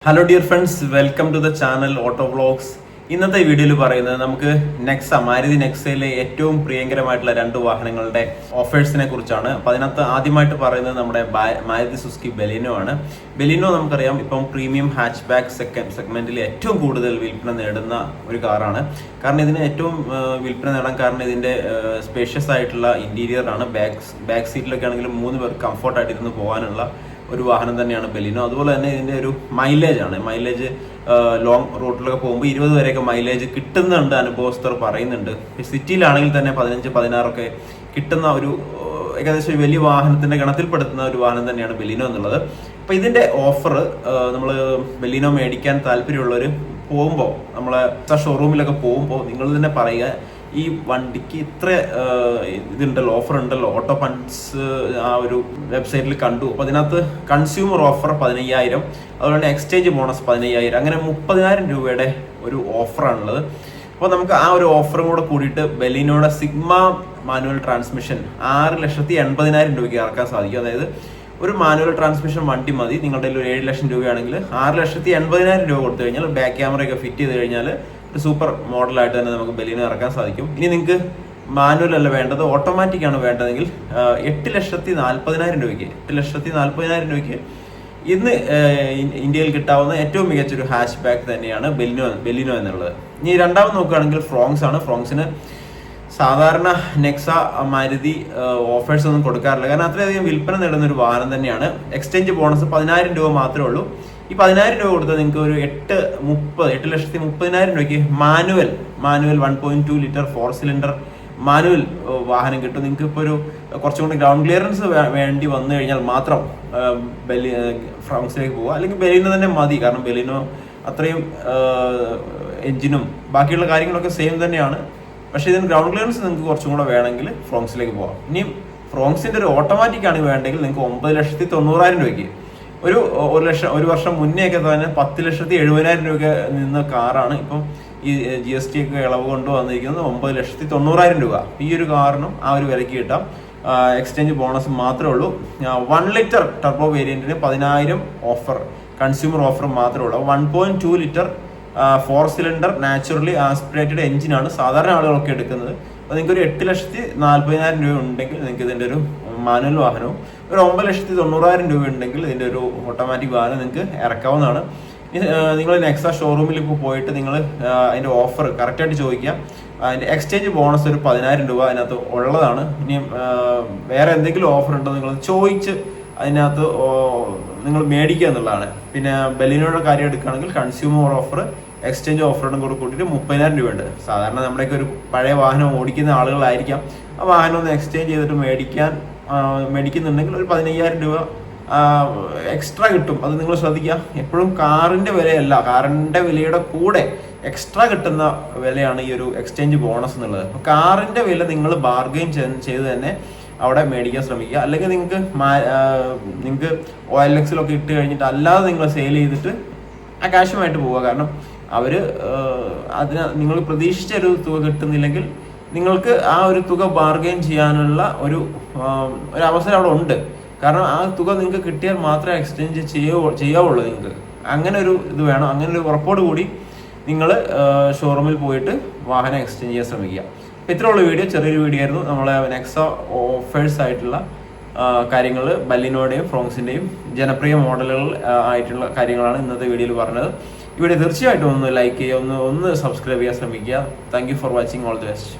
Hello dear friends, welcome to the channel auto vlogs. ഇന്നത്തെ വീഡിയോയിൽ പറയുന്നത് നമുക്ക് മാരുതി നെക്സയിലെ ഏറ്റവും പ്രിയങ്കരമായിട്ടുള്ള രണ്ട് വാഹനങ്ങളുടെ ഓഫേഴ്സിനെ കുറിച്ചാണ്. അപ്പോൾ അതിനകത്ത് ആദ്യമായിട്ട് പറയുന്നത് നമ്മുടെ മാരുതി സുസുക്കി ബെലിനോ ആണ്. ബെലിനോ നമുക്കറിയാം ഇപ്പം പ്രീമിയം ഹാച്ച് ബാക്ക് സെഗ്മെന്റിൽ ഏറ്റവും കൂടുതൽ വിൽപ്പന നേടുന്ന ഒരു കാറാണ്. കാരണം ഇതിന് ഏറ്റവും വിൽപ്പന നേടാൻ കാരണം ഇതിന്റെ സ്പേഷ്യസ് ആയിട്ടുള്ള ഇന്റീരിയർ ആണ്. ബാക്ക് സീറ്റിലൊക്കെ ആണെങ്കിലും 3 പേർക്ക് കംഫർട്ടായിട്ട് ഇരുന്ന് പോകാനുള്ള ഒരു വാഹനം തന്നെയാണ് ബെലിനോ. അതുപോലെ തന്നെ ഇതിന്റെ ഒരു മൈലേജ് ലോങ് റൂട്ടിലൊക്കെ പോകുമ്പോൾ 20 വരെയൊക്കെ മൈലേജ് കിട്ടുന്നുണ്ട്, അനുഭവസ്ഥർ പറയുന്നുണ്ട്. സിറ്റിയിലാണെങ്കിൽ തന്നെ 15-16 കിട്ടുന്ന ഒരു ഏകദേശം വലിയ വാഹനത്തിന്റെ ഗണത്തിൽപ്പെടുത്തുന്ന ഒരു വാഹനം തന്നെയാണ് ബെലിനോ എന്നുള്ളത്. അപ്പൊ ഇതിന്റെ ഓഫർ നമ്മൾ ബെലിനോ മേടിക്കാൻ താല്പര്യമുള്ളവർ പോകുമ്പോൾ നമ്മളെ ഷോറൂമിലൊക്കെ പോകുമ്പോൾ നിങ്ങൾ തന്നെ പറയുക, ഈ വണ്ടിക്ക് ഇത്ര ഇതുണ്ടല്ലോ, ഓഫർ ഉണ്ടല്ലോ, ഓട്ടോ ഫണ്ട്സ് ആ ഒരു വെബ്സൈറ്റിൽ കണ്ടു. അപ്പോൾ അതിനകത്ത് കൺസ്യൂമർ ഓഫർ 15,000, അതുപോലെ എക്സ്ചേഞ്ച് ബോണസ് 15,000, അങ്ങനെ 30,000 രൂപയുടെ ഒരു ഓഫറാണുള്ളത്. അപ്പോൾ നമുക്ക് ആ ഒരു ഓഫറും കൂടെ കൂടിയിട്ട് ബെലിനോയുടെ സിഗ്മ മാനുവൽ ട്രാൻസ്മിഷൻ 6,80,000 രൂപയ്ക്ക് ഇറക്കാൻ സാധിക്കും. അതായത് ഒരു മാനുവൽ ട്രാൻസ്മിഷൻ വണ്ടി മതി. നിങ്ങളുടെ ഒരു 7 ലക്ഷം രൂപയാണെങ്കിൽ 6,80,000 രൂപ കൊടുത്തു കഴിഞ്ഞാൽ ബാക്ക് ക്യാമറയൊക്കെ ഫിറ്റ് ചെയ്ത് കഴിഞ്ഞാൽ ഒരു സൂപ്പർ മോഡലായിട്ട് തന്നെ നമുക്ക് ബെലിനോ ഇറക്കാൻ സാധിക്കും. ഇനി നിങ്ങൾക്ക് മാനുവൽ അല്ല വേണ്ടത്, ഓട്ടോമാറ്റിക് ആണ് വേണ്ടതെങ്കിൽ 8,40,000 രൂപയ്ക്ക് 8,40,000 രൂപയ്ക്ക് ഇന്ന് ഇന്ത്യയിൽ കിട്ടാവുന്ന ഏറ്റവും മികച്ചൊരു ഹാച്ച് ബാക്ക് തന്നെയാണ് ബെലിനോ എന്നുള്ളത്. ഇനി രണ്ടാമത് നോക്കുകയാണെങ്കിൽ ഫ്രോങ്സ് ആണ്. ഫ്രോങ്സിന് സാധാരണ നെക്സ മാരുതി ഓഫേഴ്സ് ഒന്നും കൊടുക്കാറില്ല, കാരണം അത്രയധികം വിൽപ്പന നേടുന്ന ഒരു വാഹനം തന്നെയാണ്. എക്സ്ചേഞ്ച് ബോണസ് 10,000 രൂപ മാത്രമേ ഉള്ളൂ. ഈ 10,000 രൂപ കൊടുത്താൽ നിങ്ങൾക്ക് ഒരു 8,30,000 രൂപയ്ക്ക് മാനുവൽ 1.2 ലിറ്റർ 4 സിലിണ്ടർ മാനുവൽ വാഹനം കിട്ടും. നിങ്ങൾക്ക് ഇപ്പോൾ ഒരു കുറച്ചും കൂടി ഗ്രൗണ്ട് ക്ലിയറൻസ് വേണ്ടി വന്നു കഴിഞ്ഞാൽ മാത്രം ഫ്രോങ്സിലേക്ക് പോവുക, അല്ലെങ്കിൽ ബെലിനോ തന്നെ മതി. കാരണം ബെലിനോ അത്രയും എഞ്ചിനും ബാക്കിയുള്ള കാര്യങ്ങളൊക്കെ സെയിം തന്നെയാണ്. പക്ഷേ ഇതിന് ഗ്രൗണ്ട് ക്ലിയറൻസ് നിങ്ങൾക്ക് കുറച്ചും കൂടെ വേണമെങ്കിൽ ഫ്രോങ്സിലേക്ക് പോകാം. ഇനിയും ഫ്രോങ്സിന്റെ ഒരു ഓട്ടോമാറ്റിക് ആണ് വേണ്ടെങ്കിൽ നിങ്ങൾക്ക് 9,90,000 രൂപയ്ക്ക് ഒരു വർഷം മുന്നേ ഒക്കെ തന്നെ 10,70,000 രൂപ നിന്ന കാറാണ് ഇപ്പം ഈ GST ഒക്കെ ഇളവ് കൊണ്ടുവന്നിരിക്കുന്നത് 9,90,000 രൂപ. ഈ ഒരു കാറിനും ആ ഒരു വിലയ്ക്ക് കിട്ടാം. എക്സ്ചേഞ്ച് ബോണസ് മാത്രമേ ഉള്ളൂ. 1 ലിറ്റർ ടർബോ വേരിയന്റിന് 10,000 ഓഫർ, കൺസ്യൂമർ ഓഫർ മാത്രമേ ഉള്ളൂ. 1.2 ലിറ്റർ 4 സിലിണ്ടർ നാച്ചുറലി ആസ്പിറേറ്റഡ് എഞ്ചിനാണ് സാധാരണ ആളുകളൊക്കെ എടുക്കുന്നത്. അപ്പോൾ നിങ്ങൾക്ക് ഒരു 8,40,000 രൂപ ഉണ്ടെങ്കിൽ നിങ്ങൾക്ക് ഇതിൻ്റെ ഒരു മാനുവൽ വാഹനവും, ഒരു 9,90,000 രൂപ ഉണ്ടെങ്കിൽ ഇതിൻ്റെ ഒരു ഓട്ടോമാറ്റിക് വാഹനം നിങ്ങൾക്ക് ഇറക്കാവുന്നതാണ്. നിങ്ങൾ നെക്സ ഷോറൂമിൽ ഇപ്പോൾ പോയിട്ട് നിങ്ങൾ അതിൻ്റെ ഓഫർ കറക്റ്റായിട്ട് ചോദിക്കുക. അതിൻ്റെ എക്സ്ചേഞ്ച് ബോണസ് ഒരു 10,000 രൂപ അതിനകത്ത് ഉള്ളതാണ്. ഇനി വേറെ എന്തെങ്കിലും ഓഫർ ഉണ്ടോ നിങ്ങൾ ചോദിച്ച് അതിനകത്ത് നിങ്ങൾ മേടിക്കുക എന്നുള്ളതാണ്. പിന്നെ ബെലിനോയുടെ കാര്യം എടുക്കുകയാണെങ്കിൽ കൺസ്യൂമർ ഓഫർ എക്സ്ചേഞ്ച് ഓഫറോടും കൂടെ കൂട്ടിയിട്ട് 30,000 രൂപയുണ്ട്. സാധാരണ നമ്മുടെയൊക്കെ ഒരു പഴയ വാഹനം ഓടിക്കുന്ന ആളുകളായിരിക്കാം ആ വാഹനം ഒന്ന് എക്സ്ചേഞ്ച് ചെയ്തിട്ട് മേടിക്കുന്നുണ്ടെങ്കിൽ ഒരു 15,000 രൂപ എക്സ്ട്രാ കിട്ടും. അത് നിങ്ങൾ ശ്രദ്ധിക്കുക. എപ്പോഴും കാറിന്റെ വിലയല്ല, കാറിന്റെ വിലയുടെ കൂടെ എക്സ്ട്രാ കിട്ടുന്ന വിലയാണ് ഈ ഒരു എക്സ്ചേഞ്ച് ബോണസ് എന്നുള്ളത്. അപ്പോൾ കാറിന്റെ വില നിങ്ങൾ ബാർഗെയിൻ ചെയ്ത് തന്നെ അവിടെ മേടിക്കാൻ ശ്രമിക്കുക. അല്ലെങ്കിൽ നിങ്ങൾക്ക് OLX-ലൊക്കെ ഇട്ട് കഴിഞ്ഞിട്ട് അല്ലാതെ നിങ്ങൾ സെയിൽ ചെയ്തിട്ട് ആ കാശുമായിട്ട് പോവുക. കാരണം അതിന് നിങ്ങൾ പ്രതീക്ഷിച്ച ഒരു തുക കിട്ടുന്നില്ലെങ്കിൽ നിങ്ങൾക്ക് ആ ഒരു തുക ബാർഗെയിൻ ചെയ്യാനുള്ള ഒരു അവസരം അവിടെ ഉണ്ട്. കാരണം ആ തുക നിങ്ങൾക്ക് കിട്ടിയാൽ മാത്രമേ എക്സ്ചേഞ്ച് ചെയ്യാവുള്ളൂ. നിങ്ങൾക്ക് അങ്ങനെ ഒരു ഇത് വേണം. അങ്ങനെ ഒരു ഉറപ്പോട് കൂടി നിങ്ങൾ ഷോറൂമിൽ പോയിട്ട് വാഹനം എക്സ്ചേഞ്ച് ചെയ്യാൻ ശ്രമിക്കുക. അപ്പോൾ ഇത്രയുള്ള വീഡിയോ, ചെറിയൊരു വീഡിയോ ആയിരുന്നു. നമ്മളെ നെക്സ ഓഫേഴ്സ് ആയിട്ടുള്ള കാര്യങ്ങൾ, ബെലിനോയുടെയും ഫ്രോങ്സിൻ്റെയും ജനപ്രിയ മോഡലുകൾ ആയിട്ടുള്ള കാര്യങ്ങളാണ് ഇന്നത്തെ വീഡിയോയിൽ പറഞ്ഞത്. ഈ വീഡിയോ തീർച്ചയായിട്ടും ഒന്ന് ലൈക്ക് ചെയ്യുക, ഒന്ന് സബ്സ്ക്രൈബ് ചെയ്യാൻ ശ്രമിക്കുക. Thank you for watching. All the best.